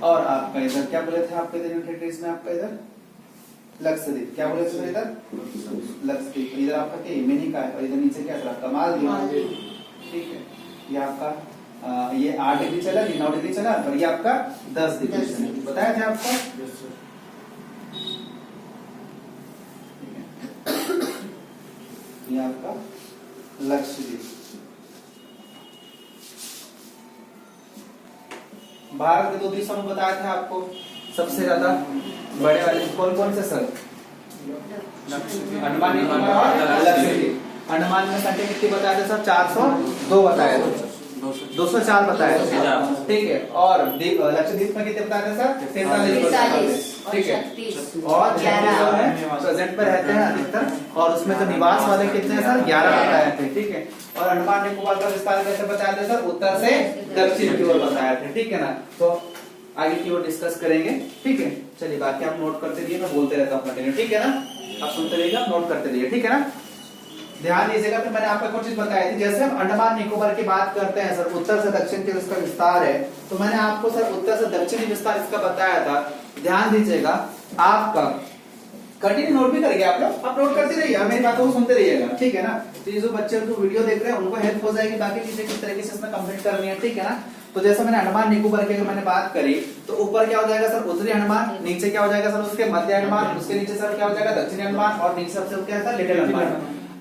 और आपका इधर क्या बोले थे आपके इधर टेरिटरीज में, आपका इधर लक्षद्वीप, क्या बोले थे सर इधर लक्षद्वीप, इधर आपका क्या येमेनी का है और इधर नीचे क्या सर आपका मालदीव। ठीक है, ये आपका ये 8 डिग्री चला, ये 9 डिग्री चला और ये आपका 10 डिग्री चला, बताया था आपको। ये आपका लक्षद्वीप। भारत के 2 देशों में बताया था आपको सबसे ज्यादा बड़े वाले कौन कौन से सर, अंडमान निकोबार और लक्षद्वीप। अंडमान में संख्या कितनी बताया था सर, 402 बताया था, 204 बताया था। ठीक है, और लक्षद्वीप में कितने बताया था सर, 43। ठीक है, और प्रेजेंट पे रहते हैं अधिकतर, और उसमें तो निवास वाले कितने हैं सर, 11 बताए थे। ठीक है, और अंडमान निकोबार का विस्तार कैसे बताया था सर, उत्तर से दक्षिण की ओर बताया था। ठीक है ना, तो आगे की ओर डिस्कस करेंगे। ठीक है, चलिए बाकी आप नोट करते रहिए, मैं बोलते रहता हूँ कंटिन्यू। ठीक है ना, आप सुनते रहिएगा, नोट करते रहिए। ठीक है ना, ध्यान दीजिएगा। फिर मैंने आपको कुछ चीज बताई थी, जैसे हम अंडमान निकोबार की बात करते हैं सर, उत्तर से दक्षिण के उसका विस्तार है, तो मैंने आपको सर उत्तर से दक्षिणी विस्तार इसका बताया था। ध्यान दीजिएगा, आपका कंटिन्यू नोट भी करिए आप लोग, आप नोट करते रहिए, मेरी बातों को सुनते रहिएगा। ठीक है ना, तो ये जो बच्चे जो वीडियो देख रहे हैं उनको हेल्प हो जाएगी, बाकी चीजें किस तरीके से इसमें कंप्लीट करनी है। ठीक है ना, तो जैसे मैंने अंडमान निकोबार की मैंने बात करी, तो ऊपर क्या हो जाएगा सर, उत्तरी अंडमान, नीचे क्या हो जाएगा सर उसके मध्य अंडमान, उसके नीचे सर क्या हो जाएगा दक्षिणी अंडमान, और नीचे सबसे क्या है लिटिल अंडमान।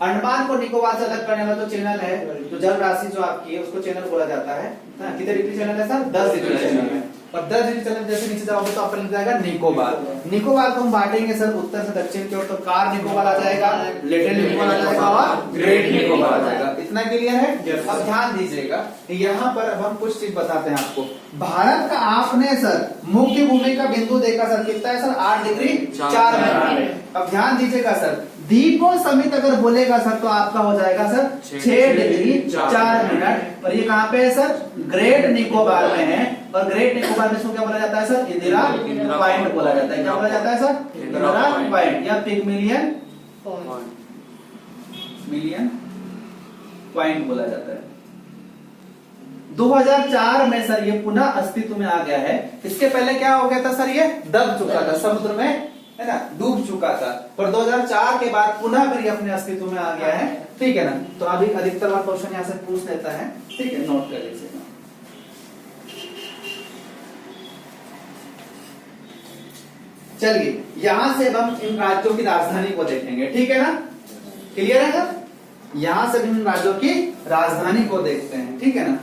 अंडमान को निकोबार से अलग करने वाला जो चैनल है, जो जल राशि जो आपकी है, उसको चैनल बोला जाता है। कितने डिग्री चैनल है सर, 10 डिग्री चैनल है, और 10 डिग्री चैनल जैसे नीचे जाओगे तो आपको लिख जाएगा निकोबार। निकोबार को हम बांटेंगे सर उत्तर से दक्षिण की ओर, तो कार निकोबार आ जाएगा, लिटिल निकोबार आ जाएगा और ग्रेट निकोबार आ जाएगा। इतना क्लियर है। अब ध्यान दीजिएगा, यहाँ पर अब हम कुछ चीज बताते हैं आपको। भारत का आपने सर मुख्य भूमि का बिंदु देखा सर, कितना है सर, 8 डिग्री 4 मिनट। अब ध्यान दीजिएगा सर, द्वीपों समेत अगर बोलेगा सर तो आपका हो जाएगा सर 6 डिग्री 4 मिनट। और ये कहाँ पे है सर, ग्रेट निकोबार में है, और ग्रेट निकोबार में इसको क्या बोला जाता है सर, इंदिरा पॉइंट बोला जाता है। क्या बोला जाता है सर, इंदिरा पॉइंट या पिगमिलियन पॉइंट बोला जाता है। 2004 में सर ये पुनः अस्तित्व में आ गया है। इसके पहले क्या हो गया था सर, ये दब चुका था समुद्र में, है ना, डूब चुका था, पर 2004 के बाद पुनः फिर ये अपने अस्तित्व में आ गया है। ठीक है ना, तो अभी अधिकतर बार क्वेश्चन यहाँ से पूछ लेता है। ठीक है, नोट कर लीजिएगा। चलिए यहां से हम इन राज्यों की राजधानी को देखेंगे। ठीक है ना, क्लियर है सर, यहां से हम इन राज्यों की राजधानी को देखते हैं। ठीक है ना,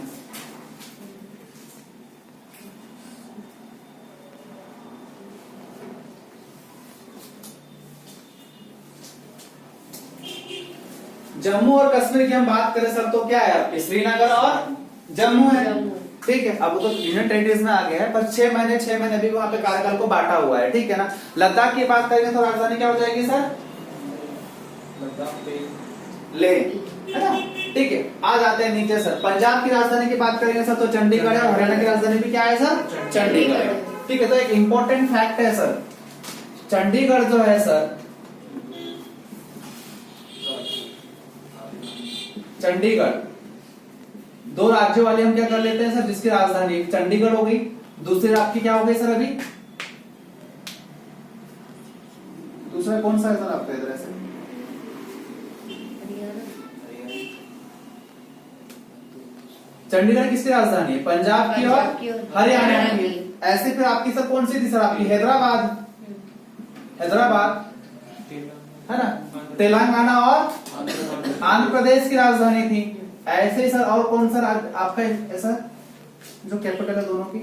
जम्मू और कश्मीर की हम बात करें सर तो क्या है आपके, श्रीनगर और जम्मू है। ठीक है, अब तो यूनियन टेरिटरीज में आ गया है, पर 6 महीने भी वहां पे कार्यकाल को बांटा हुआ है। ठीक है ना, लद्दाख की बात करेंगे तो राजधानी क्या हो जाएगी सर, लेह, है ना। ठीक है, आ जाते हैं नीचे सर, पंजाब की राजधानी की बात करेंगे सर तो चंडीगढ़ है, और हरियाणा की राजधानी भी क्या है सर, चंडीगढ़ है। ठीक है, तो एक इंपॉर्टेंट फैक्ट है सर, चंडीगढ़ जो है सर, चंडीगढ़ 2 राज्यों वाले हम क्या कर लेते हैं सर, जिसकी राजधानी चंडीगढ़ हो गई, दूसरी आपकी क्या हो गई सर, अभी दूसरा कौन सा है सर आपका इधर ऐसे, चंडीगढ़ किसकी राजधानी है, पंजाब की और हरियाणा की। ऐसे फिर आपकी सर कौन सी थी सर, आपकी हैदराबाद है ना, तेलंगाना और आंध्र प्रदेश की राजधानी थी। ऐसे ही सर और कौन सर आपका ऐसा जो कैपिटल है दोनों की,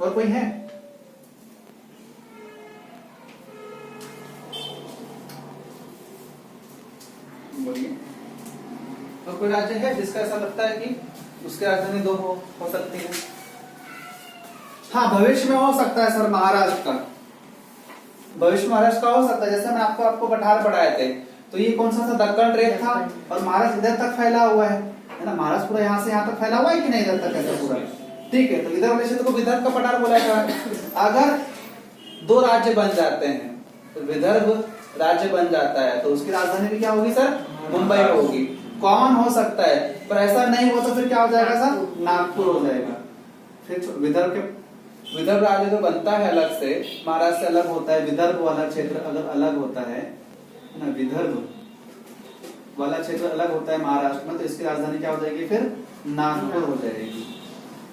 और कोई है, बोलिए, और कोई राज्य है जिसका ऐसा लगता है कि उसकी राजधानी 2 हो सकती है। हाँ, भविष्य में हो सकता है सर महाराष्ट्र का, भविष्य महाराष्ट्र का हो सकता है। जैसे मैंने आपको पठार पढ़ाए थे, तो ये कौन सा दक्कन ट्रेक था, और महाराष्ट्र इधर तक फैला हुआ है ना, महाराष्ट्र पूरा यहाँ से यहाँ तक फैला हुआ है कि नहीं, इधर तक ऐसा पूरा। ठीक है, तो इधर वाले क्षेत्र को विदर्भ का पठार बोला जाता है। अगर 2 राज्य बन जाते हैं, तो विदर्भ राज्य बन जाता है, तो उसकी राजधानी भी क्या होगी सर, मुंबई होगी। कॉमन हो सकता है, पर ऐसा नहीं हो तो फिर क्या हो जाएगा सर, नागपुर हो जाएगा। फिर विदर्भ राज्य जो बनता है अलग से, महाराष्ट्र से अलग होता है, विदर्भ वाला क्षेत्र अलग अलग होता है ना, विदर्भ वाला क्षेत्र अलग होता है महाराष्ट्र में, तो इसकी राजधानी क्या हो जाएगी फिर? नागपुर हो जाएगी।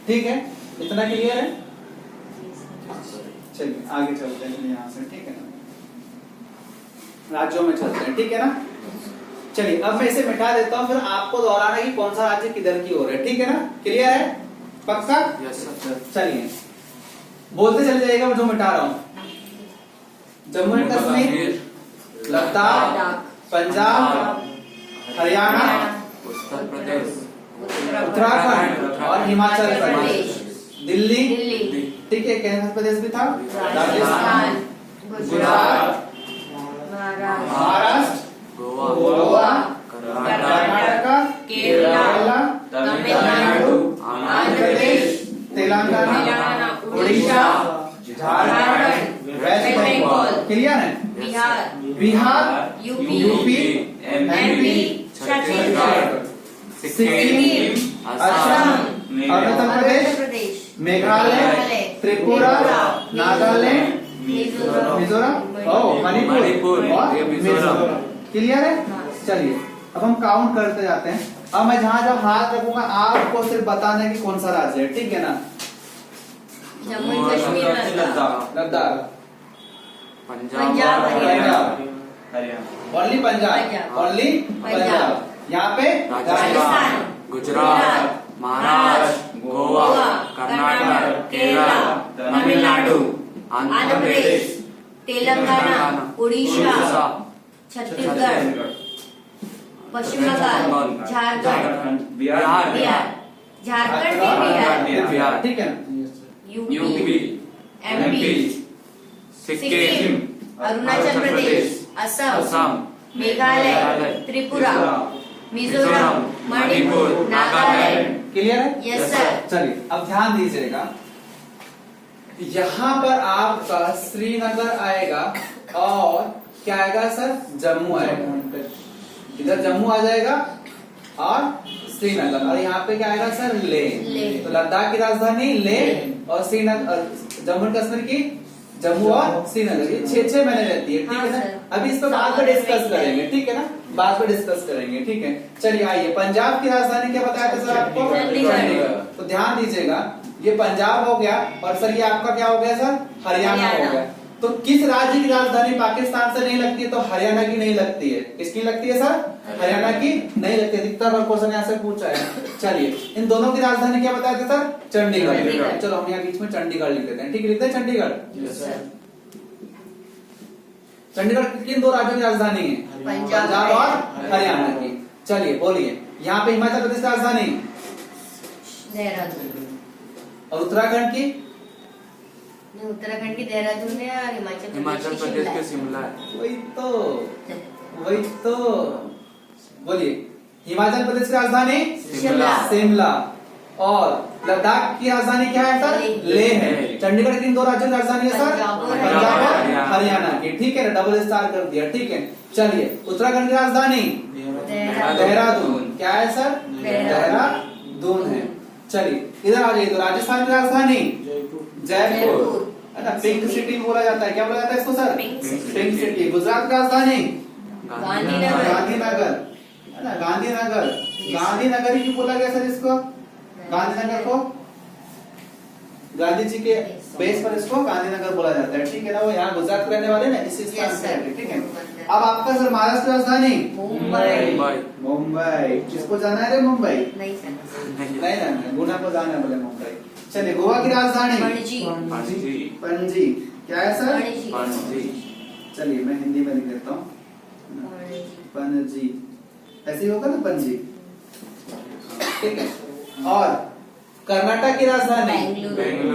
ठीक है, इतना क्लियर है? चलिए आगे चलते हैं यहाँ से, ठीक है ना, राज्यों में चलते हैं, ठीक है ना। चलिए अब मैं इसे मिटा देता हूँ, फिर आपको दोहराना कि कौन सा राज्य किधर की ओर है, ठीक है ना, क्लियर है? पक्का? Yes sir. चलिए बोलते चले जाइएगा, मैं जो मिटा रहा हूँ। जम्मू एंड कश्मीर, लद्दाख, पंजाब, हरियाणा, उत्तर प्रदेश, उत्तराखंड और हिमाचल प्रदेश, दिल्ली, ठीक है, केंद्र प्रदेश भी था, राजस्थान, गुजरात, महाराष्ट्र, गोवा, कर्नाटक, केरला, तमिलनाडु, आंध्र प्रदेश, तेलंगाना, उड़ीसा, झारखंड, वेस्ट बंगाल, क्लियर है? बिहार, यूपी, एमपी, छत्तीसगढ़, सिक्किम, असम, अरुणाचल प्रदेश, मेघालय, त्रिपुरा, नागालैंड, मिजोरम, मणिपुर और मिजोरम, क्लियर है? चलिए अब हम काउंट करते जाते हैं। अब मैं जहाँ जहाँ हाथ रखूंगा आपको सिर्फ बताना है कि कौन सा राज्य है, ठीक है ना? जम्मू कश्मीर, लद्दाख, पंजाब, ओनली पंजाब, ओनली पंजाब, यहाँ पे राजस्थान, गुजरात, महाराष्ट्र, गोवा, कर्नाटक, केरला, तमिलनाडु, आंध्र प्रदेश, तेलंगाना, उड़ीसा, छत्तीसगढ़, पश्चिम बंगाल, झारखंड, बिहार, झारखंड में बिहार, ठीक है ना? UP, MP, Sikkim, Arunachal Pradesh, Assam, Meghalaya, Tripura, Mizoram, Manipur, Nagaland, clear है? Yes sir. चलिए अब ध्यान दीजिएगा, यहाँ पर आपका श्रीनगर आएगा और क्या आएगा सर? जम्मू आएगा, इधर जम्मू आ जाएगा और श्रीनगर, और यहाँ पे क्या आएगा सर? लेह। तो लद्दाख की राजधानी लेह और श्रीनगर, जम्मू एंड कश्मीर की जम्मू और श्रीनगर, ये 6-6 महीने रहती है, ठीक है ना? अभी इस पर बाद में डिस्कस करेंगे, ठीक है ना, बाद में डिस्कस करेंगे, ठीक है। चलिए आइए, पंजाब की राजधानी क्या बताया था सर आपको? चंडीगढ़। तो ध्यान दीजिएगा, ये पंजाब हो गया और सर ये आपका क्या हो गया सर? हरियाणा हो गया। तो किस राज्य की राजधानी पाकिस्तान से नहीं लगती है? तो हरियाणा की नहीं लगती है। किसकी लगती है सर? हरियाणा की नहीं लगती है। अधिकतर क्वेश्चन यहाँ से पूछा है। चलिए इन दोनों की राजधानी क्या बताए थे सर? चंडीगढ़। चलो हम यहाँ बीच में चंडीगढ़ लिख देते हैं, ठीक है, लिखते हैं चंडीगढ़। चंडीगढ़ किन दो राज्यों की राजधानी है? पंजाब और हरियाणा की। चलिए बोलिए, यहाँ पे हिमाचल प्रदेश की राजधानी देहरादून, और उत्तराखंड की? उत्तराखंड की देहरादून है और हिमाचल प्रदेश के शिमला है। वही तो बोलिए, हिमाचल प्रदेश की राजधानी शिमला, और लद्दाख की राजधानी क्या है सर? लेह है। चंडीगढ़ की इन दो राज्यों की राजधानी है सर? पंजाब और हरियाणा की, ठीक है ना, डबल स्टार कर दिया, ठीक है। चलिए उत्तराखंड की राजधानी देहरादून, क्या है सर? देहरादून है। चलिए इधर आ जाइए, तो राजस्थान की राजधानी जयपुर, है ना, पिंक सिटी बोला जाता है। क्या बोला जाता है इसको सर? Pink city. गुजरात की राजधानी गांधीनगर, है ना, गांधीनगर ही क्यों बोला गया सर इसको? गांधीनगर को गांधी जी के बेस पर इसको गांधीनगर बोला जाता है, ठीक है ना। वो यहाँ गुजरात रहने वाले ना, इसी स्थान से, ठीक है। अब आपका सर महाराष्ट्र की राजधानी मुंबई। किसको जाना है रे? मुंबई नहीं जाना, गुना को जाना है बोले मुंबई। चलिए गोवा की राजधानी पणजी, क्या है सर? पणजी। चलिए मैं हिंदी में लिख देता हूँ, पणजी, ऐसे ही होगा ना, पणजी, ठीक है। और कर्नाटक की राजधानी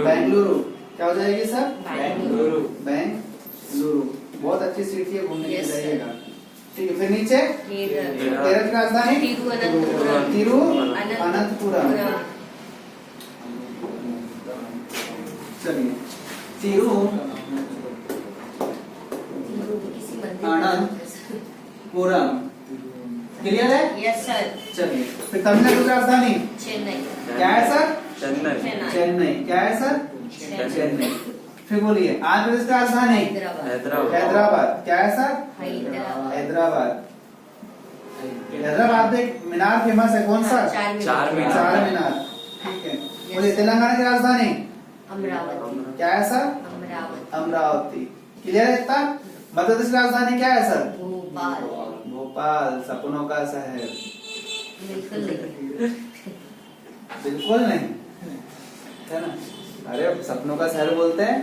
बेंगलुरु, क्या हो जाएगी सर? बेंगलुरु। बहुत अच्छी सिटी है, घूमने के लिए जाइएगा, ठीक है। फिर नीचे केरल की राजधानी तिरुवनंतपुरम। चलिए तिरुवनंतपुरम, क्लियर है? Yes sir. चलिए फिर तमिलनाडु की राजधानी चेन्नई, क्या है सर? चेन्नई। चेन्नई। क्या है सर? चेन्नई। फिर बोलिए आंध्र प्रदेश की राजधानी? हैदराबाद। हैदराबाद। क्या है सर? हैदराबाद। हैदराबाद। हैदराबाद एक मीनार फेमस है, कौन सा? चार मीनार। चार मीनार। ठीक है। बोलिए तेलंगाना की राजधानी? अमरावती। क्या है सर? अमरावती। अमरावती। क्लियर है इतना? मध्य प्रदेश की राजधानी क्या है सर? भोपाल। भोपाल, सपनों का शहर। बिल्कुल नहीं। बिल्कुल नहीं है ना? अरे सपनों का शहर बोलते हैं,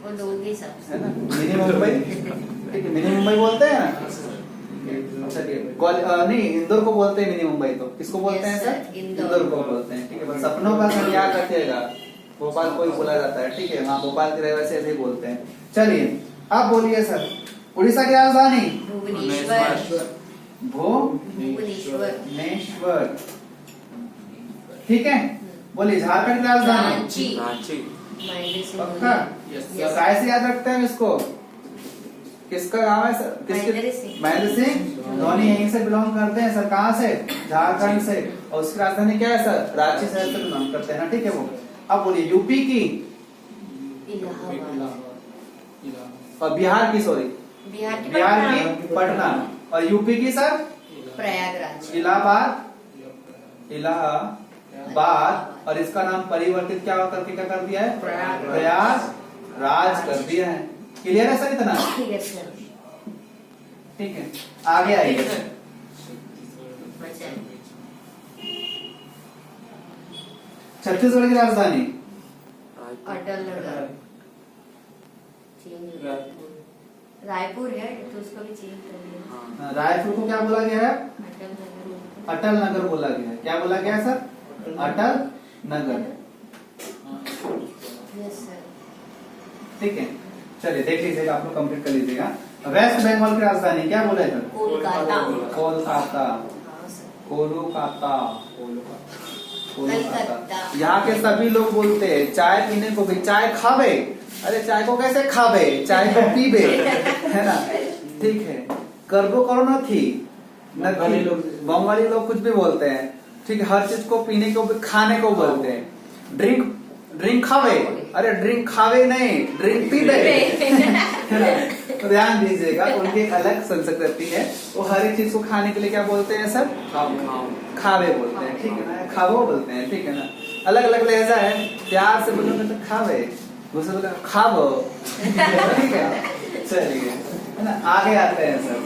वो दोगे सब। है ना? मिनी मुंबई। ठीक है, मिनी मुंबई बोलते हैं ना? अच्छा ठीक है। नहीं, इंदौर को बोलते हैं मिनी मुंबई। तो किसको बोलते हैं Yes, sir? sir, Indore. Indore को बोलते हैं। ठीक है, बस सपनों का शहर याद रखिएगा। भोपाल को ही बोला जाता है। ठीक है, वहाँ भोपाल के रहवासी ऐसे ही बोलते हैं। चलिए आप बोलिए सर, उड़ीसा की राजधानी? भुवनेश्वर। भुवनेश्वर। भुवनेश्वर। ठीक है। बोलिए झारखंड की राजधानी? रांची। रांची। महेंद्र सिंह पक्का? धोनी। Yes. कैसे याद रखते हैं इसको? किसका गांव है सर? महेंद्र सिंह। महेंद्र सिंह धोनी यहीं से बिलोंग करते हैं सर। कहाँ से? झारखंड से। और उसकी राजधानी क्या है सर? रांची शहर से बिलोंग करते हैं ना। ठीक है वो। अब बोलिए यूपी की इलाहाबाद। और बिहार की, सॉरी बिहार की बिहार की पटना। और यूपी की सर? प्रयागराज। इलाहाबाद। इलाहाबाद। और इसका नाम परिवर्तित क्या करके क्या कर दिया है? प्रयागराज कर दिया है। क्लियर है सर इतना? Yes, sir. ठीक है, आगे आइए। बचा। छत्तीसगढ़ की राजधानी? अटल नगर। रायपुर है तो उसको भी चेंज कर दिया। रायपुर को क्या बोला गया है? अटल नगर। अटल नगर बोला गया है। क्या बोला गया है sir? Atal Nagar. Yes sir. ठीक है, चलिए देख लीजिएगा, आप लोग कंप्लीट कर लीजिएगा। वेस्ट बंगाल की राजधानी क्या बोला है सर? कोलकाता। कोलकाता। हाँ सर। कोलकाता। कलकत्ता। यहाँ के सभी लोग बोलते हैं चाय पीने को भी चाय खावे। अरे चाय को कैसे खावे? चाय को पीबे, है ना? ठीक है, करबो करो न थी बंगाली लोग कुछ भी बोलते हैं। ठीक है, हर चीज को पीने को भी खाने को बोलते हैं। ड्रिंक खावे, अरे ड्रिंक खावे नहीं, ड्रिंक पीबे। तो ध्यान दीजिएगा, उनकी एक अलग संस्कृति है। वो हर एक चीज को खाने के लिए क्या बोलते हैं सर? खावे बोलते हैं। ठीक है ना? खावो बोलते हैं। ठीक है ना? अलग अलग लहजा है। प्यार से बोलोगे तो खावे, गुस्से बोले खावो। ठीक है, चलिए, है ना? आगे आते हैं सर।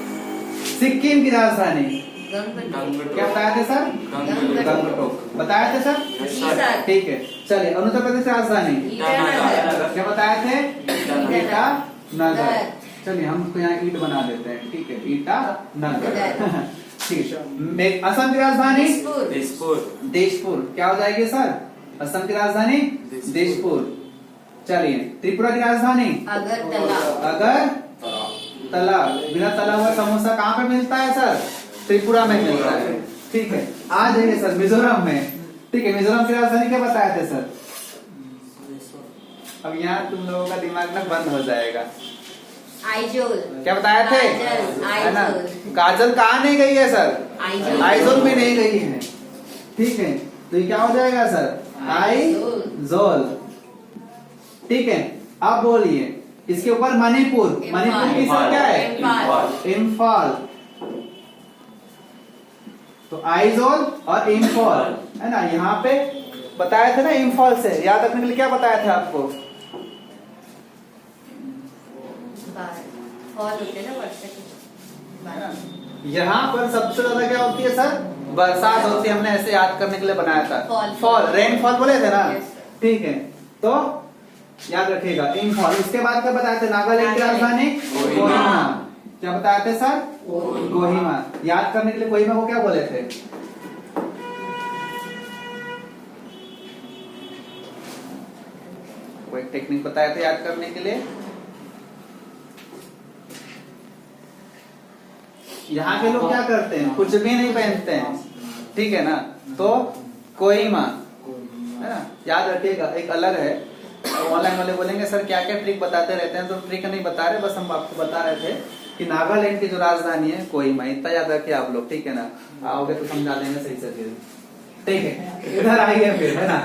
सिक्किम की राजधानी क्या बताए थे सर? गंगटोक। बताए थे सर? ठीक है, चलिए। अरुणाचल प्रदेश की राजधानी क्या बताए थे? ईटानगर। चलिए हम उसको यहाँ ईट बना देते हैं। ठीक है, ईटानगर। ठीक है। असम की राजधानी? दिसपुर। क्या हो जाएगी सर? असम की राजधानी दिसपुर। चलिए, त्रिपुरा की राजधानी? अगरतला। बिना तला हुआ समोसा कहाँ पे मिलता है सर? त्रिपुरा में मिलता है। ठीक है, आ जाइए सर मिजोरम में। ठीक है, मिजोरम की राजधानी क्या बताए थे सर? अब यहाँ तुम लोगों का दिमाग ना बंद हो जाएगा। आइजोल। क्या बताए थे? है ना? काजल कहाँ नहीं गई है सर? आइजोल में नहीं गई है। ठीक है, तो ये क्या हो जाएगा सर? आइजोल। ठीक है, आप बोलिए इसके ऊपर मणिपुर। मणिपुर की सर क्या है? इम्फाल। तो आइजोल और इम्फाल, है ना? यहाँ पे बताए थे ना, इम्फाल से याद रखने के लिए क्या बताया था आपको? यहाँ पर सबसे ज्यादा क्या होती है सर? बरसात होती है। हमने ऐसे याद करने के लिए बनाया था। फॉल, रेनफॉल बोले थे ना? ठीक है, तो याद रखिएगा इम्फाल। उसके बाद क्या बताए थे? नागालैंड की राजधानी कोहिमा। क्या बताए थे सर? कोहिमा। याद करने के लिए कोहिमा को क्या बोले थे? कोई टेक्निक बताए थे याद करने के लिए? यहाँ के लोग क्या करते हैं? कुछ भी नहीं पहनते हैं। ठीक है ना? तो कोहिमा, है ना? याद रखिएगा, एक अलग है। ऑनलाइन वाले बोलेंगे सर क्या क्या ट्रिक बताते रहते हैं, तो ट्रिक नहीं बता रहे, बस हम आपको बता रहे थे कि नागालैंड की जो राजधानी है कोहिमा। इतना याद रखिए आप लोग। ठीक है ना? आओगे तो समझा देंगे सही से। ठीक है, इधर आइए फिर, है ना?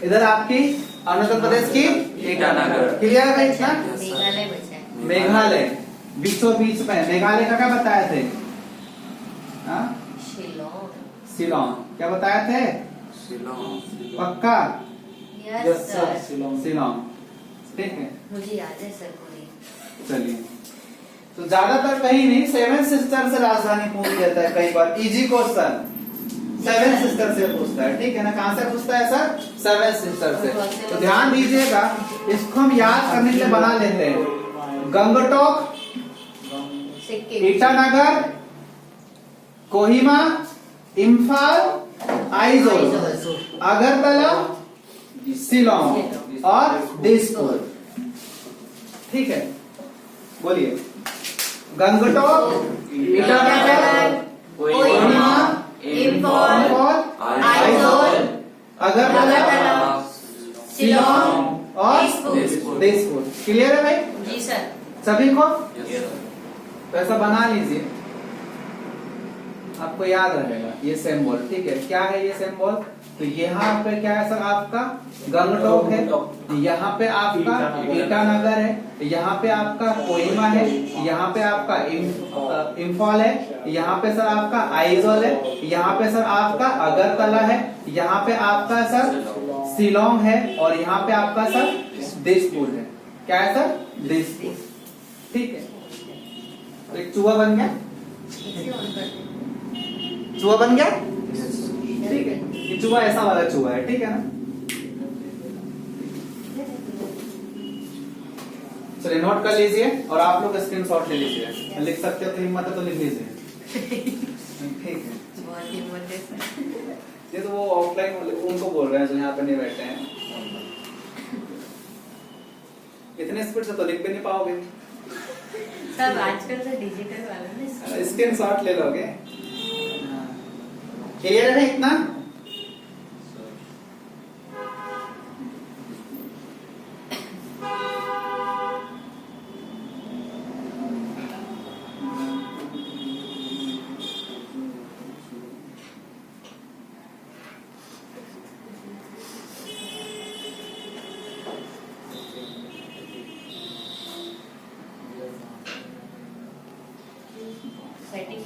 इधर आपकी अरुणाचल प्रदेश की ईटानगर। क्लियर है भाई इतना? मेघालय बचा है। मेघालय बीचों बीच में, मेघालय का क्या बताए थे? हाँ? शिलोंग। शिलोंग क्या बताए थे? शिलोंग। पक्का? Yes sir. शिलोंग ठीक है। मुझे याद है सर पूरी। चलिए, तो ज्यादातर कहीं नहीं, सेवन सिस्टर से राजधानी पूछ लेता है कई बार, इजी क्वेश्चन सेवन सिस्टर से पूछता है, ठीक है ना? कहां से पूछता है सर? सेवन सिस्टर से। तो ध्यान दीजिएगा, इसको हम याद करने के लिए बना लेते हैं। गंगटोक, सिक्किम। ईटानगर, कोहिमा, इम्फाल, आइजोल, अगरतला, शिलोंग और दिसपुर। ठीक है, बोलिए। गंगटोक, ईटानगर, कोहिमा, इम्फाल, इम्फाल, आइजोल, अगरतला, शिलोंग और दिसपुर। दिसपुर। क्लियर है भाई जी सर। सभी को? यस। तो ऐसा बना लीजिए, आपको याद रहेगा ये सिंबल, ठीक है? क्या है ये सिंबल? तो यहाँ पे क्या है सर? आपका गंगटोक है, यहाँ पे आपका ईटानगर है, यहाँ पे आपका कोहिमा है, यहाँ पे आपका इम्फाल है, यहाँ पे सर आपका आइजोल है, यहाँ पे सर आपका अगरतला है, यहाँ पे आपका सर शिलोंग है और यहाँ पे आपका सर दिसपुर है। क्या है सर? दिसपुर। ठीक है, तो एक चूहा बन गया, चूहा बन गया, ठीक है? ये चूहा ऐसा वाला चूहा है, ठीक है ना? चलिए नोट कर लीजिए और आप लोग स्क्रीनशॉट ले लीजिए, लिख सकते हो तो हिम्मत है तो लिख लीजिए। ठीक है, बहुत हिम्मत है सर। ये तो वो ऑफलाइन उनको बोल रहे हैं जो यहाँ पे नहीं बैठे हैं। इतने स्पीड से तो लिख भी नहीं पाओगे, सब आजकल तो डिजिटल वाला ना। स्क्रीनशॉट ले लोगे। क्लियर है इतना? सेटिंग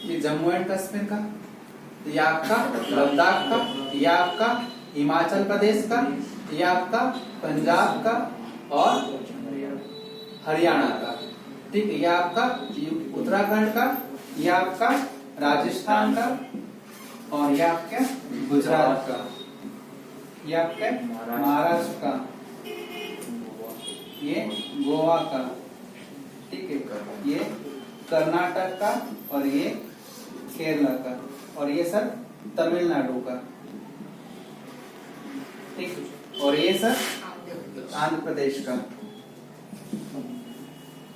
ये जम्मू एंड कश्मीर का, ये आपका लद्दाख का, ये आपका हिमाचल प्रदेश का, ये आपका पंजाब का और हरियाणा का, ठीक है? ये आपका उत्तराखंड का, ये आपका राजस्थान का और ये आपके गुजरात का, ये आपके महाराष्ट्र का, ये गोवा का, ठीक है? ये कर्नाटक का और ये केरला का और ये सर तमिलनाडु का, ठीक? और ये सर आंध्र प्रदेश का,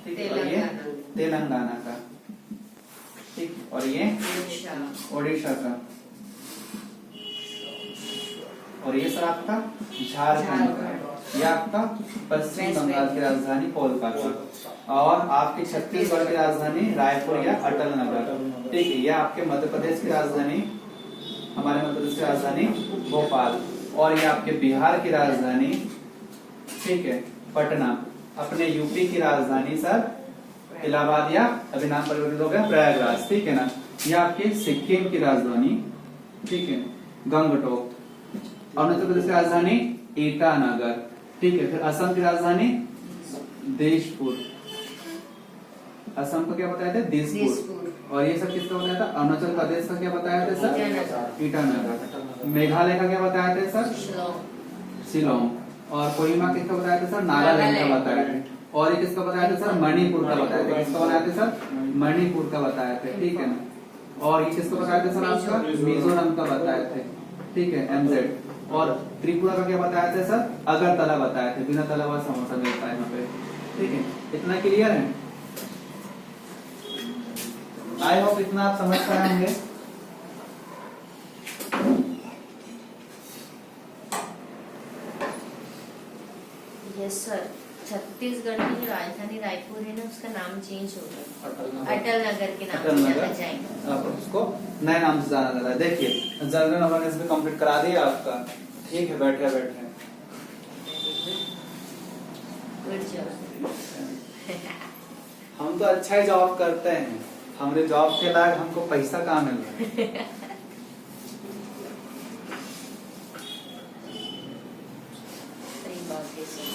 ठीक है? और ये तेलंगाना का, ठीक? और ये ओडिशा का और ये सर आपका झारखंड का, ये आपका पश्चिम बंगाल की राजधानी कोलकाता और आपकी छत्तीसगढ़ की राजधानी रायपुर या अटल नगर, ठीक है? ये आपके मध्य प्रदेश की राजधानी, हमारे मध्य प्रदेश की राजधानी भोपाल और ये आपके बिहार की राजधानी, ठीक है, पटना। अपने यूपी की राजधानी सर इलाहाबाद या अभी नाम परिवर्तित हो गया प्रयागराज, ठीक है ना? ये आपके सिक्किम की राजधानी, ठीक है, गंगटोक। अरुणाचल प्रदेश की राजधानी ईटानगर, ठीक है? फिर असम की राजधानी दिसपुर, असम को क्या बताया था? दिसपुर। और ये सब किसका बताया था? अरुणाचल प्रदेश का क्या बताया था सर? ईटानगर। मेघालय का क्या बताया था सर? शिलोंग। और कोहिमा किसका बताया था सर? नागालैंड का बताया था। और ये किसका बताया था सर? मणिपुर का बताया था। किसका बताया था सर? मणिपुर का बताया था, ठीक है ना। और ये किसका बताया था सर? आपका मिजोरम का बताए थे, ठीक है, MZ। और त्रिपुरा का क्या बताया था सर? अगरतला बताया थे। बिना तला हुआ समोसा मिलता है यहाँ पे, ठीक है। इतना क्लियर है? आई होप इतना आप समझ पाए होंगे। Yes sir. छत्तीसगढ़ की जो राजधानी रायपुर है ना, उसका नाम चेंज हो गया, अटल नगर के नाम अटल से नगर। जाना जाएगा। अब उसको नए नाम से जाना जाता है। देखिए जनरल अवेयरनेस भी कंप्लीट करा दिया आपका, ठीक है। बैठे बैठे गुड जॉब। हम तो अच्छा ही जॉब करते हैं, हमारे जॉब के लायक हमको पैसा कहाँ मिल रहा है? सही बात है सर।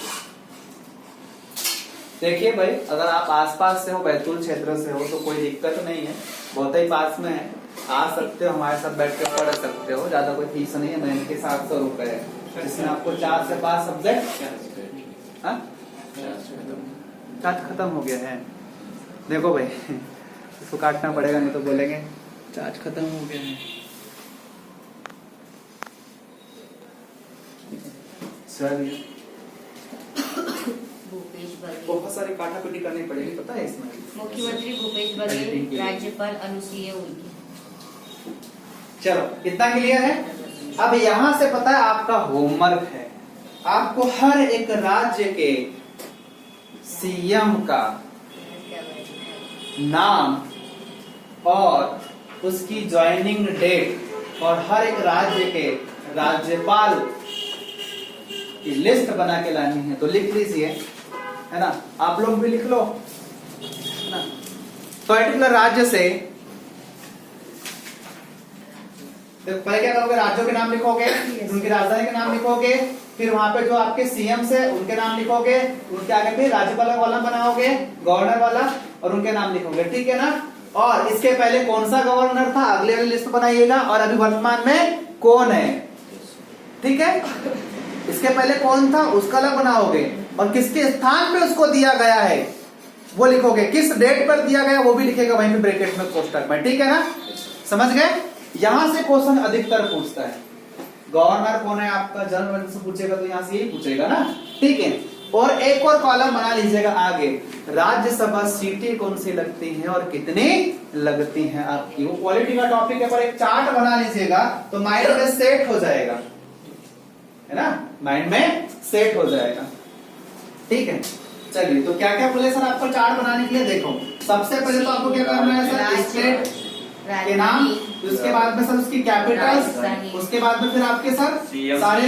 देखिए भाई, अगर आप आसपास से हो, बैतूल क्षेत्र से हो, तो कोई दिक्कत नहीं है, बहुत ही पास में है। आ सकते हो, हमारे साथ बैठ के पढ़ सकते हो। ज्यादा कोई फीस नहीं है, महीने के 700 रुपए है, जिसमें आपको 4 से 5 सब्जेक्ट। चार्ज खत्म हो गया है। देखो भाई, इसको काटना पड़ेगा, नहीं तो बोलेंगे चार्ज खत्म हो गया है। सर भूपेश बघेल, बहुत सारी काटाकुटी करनी पड़ेगी, पता है इसमें। मुख्यमंत्री भूपेश बघेल, राज्यपाल अनुसुईया उइके। चलो इतना क्लियर है। अब यहां से पता है आपका होमवर्क है, आपको हर एक राज्य के CM का नाम और उसकी ज्वाइनिंग डेट और हर एक राज्य के राज्यपाल की लिस्ट बना के लानी है। तो लिख लीजिए, है ना, आप लोग भी लिख लो, है ना। पर्टिकुलर राज्य से तो पहले क्या करोगे? राज्यों के नाम लिखोगे, उनकी राजधानी के नाम लिखोगे, फिर वहां पे जो आपके CM से उनके नाम लिखोगे, उनके आगे फिर राज्यपाल का कॉलम बनाओगे, गवर्नर वाला, और उनके नाम लिखोगे, ठीक है ना। और इसके पहले कौन सा गवर्नर था, अगले वाली लिस्ट बनाइएगा, और अभी वर्तमान में कौन है, ठीक है। इसके पहले कौन था उसका अलग बनाओगे, और किसके स्थान पे उसको दिया गया है वो लिखोगे, किस डेट पर दिया गया वो भी लिखेगा वहीं पे ब्रैकेट में, कोष्टक में, ठीक है ना। समझ गए? यहां से क्वेश्चन अधिकतर पूछता है। गवर्नर कौन है आपका, जनरल से पूछेगा तो यहां से यही पूछेगा ना, ठीक है। और एक और कॉलम बना लीजिएगा आगे, राज्यसभा सीटें कौन सी लगती हैं और कितनी लगती हैं आपकी, वो क्वालिटी का टॉपिक है, पर एक चार्ट बना लीजिएगा तो माइंड में सेट हो जाएगा, है ना, माइंड में सेट हो जाएगा, ठीक है। चलिए, तो क्या क्या बोले सर आपको चार्ट बनाने के लिए? देखो, सबसे पहले तो आपको क्या करना है सर, स्टेट के नाम, उसके बाद में सर उसकी कैपिटल, उसके बाद में फिर आपके सर सारे